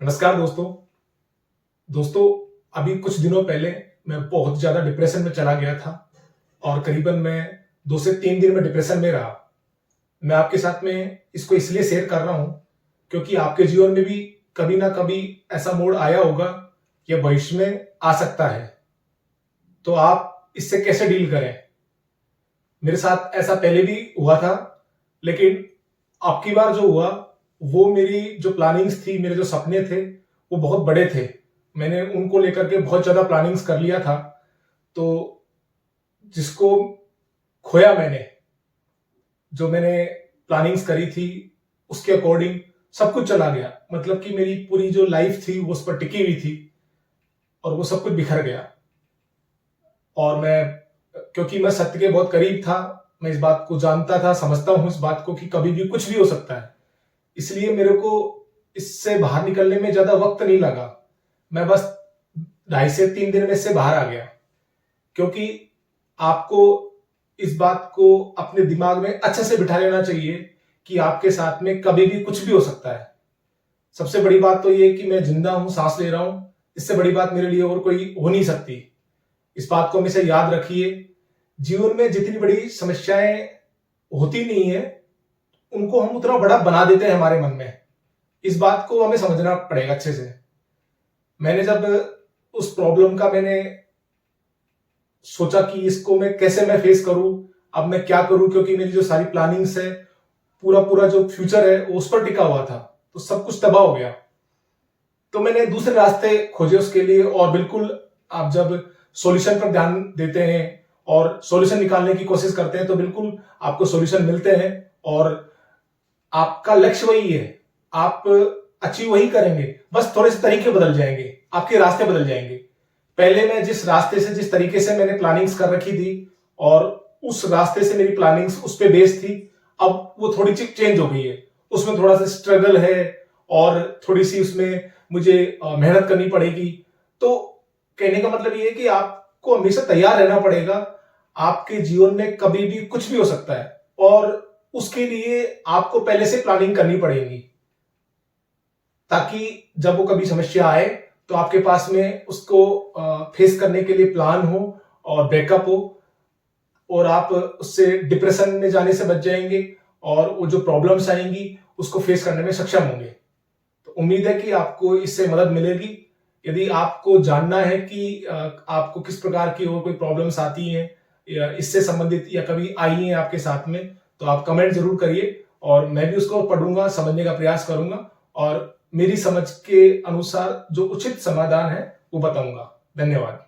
नमस्कार दोस्तों। दोस्तों, अभी कुछ दिनों पहले मैं बहुत ज्यादा डिप्रेशन में चला गया था और करीबन मैं 2 से 3 दिन में डिप्रेशन में रहा। मैं आपके साथ में इसको इसलिए शेयर कर रहा हूं क्योंकि आपके जीवन में भी कभी ना कभी ऐसा मोड़ आया होगा या भविष्य में आ सकता है। तो आप इससे कैसे डील करें? मेरे साथ ऐसा पहले भी हुआ था, लेकिन अब की बार जो हुआ वो मेरी जो प्लानिंग्स थी, मेरे जो सपने थे वो बहुत बड़े थे। मैंने उनको लेकर के बहुत ज्यादा प्लानिंग्स कर लिया था। तो जिसको खोया मैंने, जो मैंने प्लानिंग्स करी थी उसके अकॉर्डिंग सब कुछ चला गया। मतलब कि मेरी पूरी जो लाइफ थी वो उस पर टिकी हुई थी और वो सब कुछ बिखर गया। और क्योंकि मैं सत्य के बहुत करीब था, मैं इस बात को जानता था, समझता हूं इस बात को कि कभी भी कुछ भी हो सकता है। इसलिए मेरे को इससे बाहर निकलने में ज्यादा वक्त नहीं लगा। मैं बस 2.5 से 3 दिन में इससे बाहर आ गया। क्योंकि आपको इस बात को अपने दिमाग में अच्छे से बिठा लेना चाहिए कि आपके साथ में कभी भी कुछ भी हो सकता है। सबसे बड़ी बात तो ये कि मैं जिंदा हूं, सांस ले रहा हूं। इससे बड़ी बात मेरे लिए और कोई हो नहीं सकती। इस बात को हमेशा याद रखिए। जीवन में जितनी बड़ी समस्याएं होती नहीं है, उनको हम उतना बड़ा बना देते हैं हमारे मन में। इस बात को हमें समझना पड़ेगा अच्छे से। मैंने जब उस प्रॉब्लम का मैंने सोचा कि इसको मैं कैसे फेस करूं, अब मैं क्या करूं, क्योंकि मेरी जो सारी प्लानिंग्स है, पूरा पूरा जो फ्यूचर है वो उस पर टिका हुआ था, तो सब कुछ तबाह हो गया। तो मैंने दूसरे रास्ते खोजे उसके लिए। और बिल्कुल, आप जब सॉल्यूशन पर ध्यान देते हैं और सॉल्यूशन निकालने की कोशिश करते हैं तो बिल्कुल आपको सॉल्यूशन मिलते हैं। और आपका लक्ष्य वही है, आप अचीव वही करेंगे, बस थोड़े से तरीके बदल जाएंगे, आपके रास्ते बदल जाएंगे। पहले मैं जिस रास्ते से, जिस तरीके से मैंने प्लानिंग्स कर रखी थी और उस रास्ते से मेरी प्लानिंग्स उस पे बेस्ड थी, अब वो थोड़ी सी चेंज हो गई है। उसमें थोड़ा सा स्ट्रगल है और थोड़ी सी उसमें मुझे मेहनत करनी पड़ेगी। तो कहने का मतलब ये है कि आपको हमेशा तैयार रहना पड़ेगा। आपके जीवन में कभी भी कुछ भी हो सकता है और उसके लिए आपको पहले से प्लानिंग करनी पड़ेगी, ताकि जब वो कभी समस्या आए तो आपके पास में उसको फेस करने के लिए प्लान हो और बैकअप हो, और आप उससे डिप्रेशन में जाने से बच जाएंगे और वो जो प्रॉब्लम्स आएंगी उसको फेस करने में सक्षम होंगे। तो उम्मीद है कि आपको इससे मदद मिलेगी। यदि आपको जानना है कि आपको किस प्रकार की और कोई प्रॉब्लम्स आती हैं या इससे संबंधित या कभी आई हैं आपके साथ में, तो आप कमेंट जरूर करिए और मैं भी उसको पढ़ूंगा, समझने का प्रयास करूंगा और मेरी समझ के अनुसार जो उचित समाधान है वो बताऊंगा। धन्यवाद।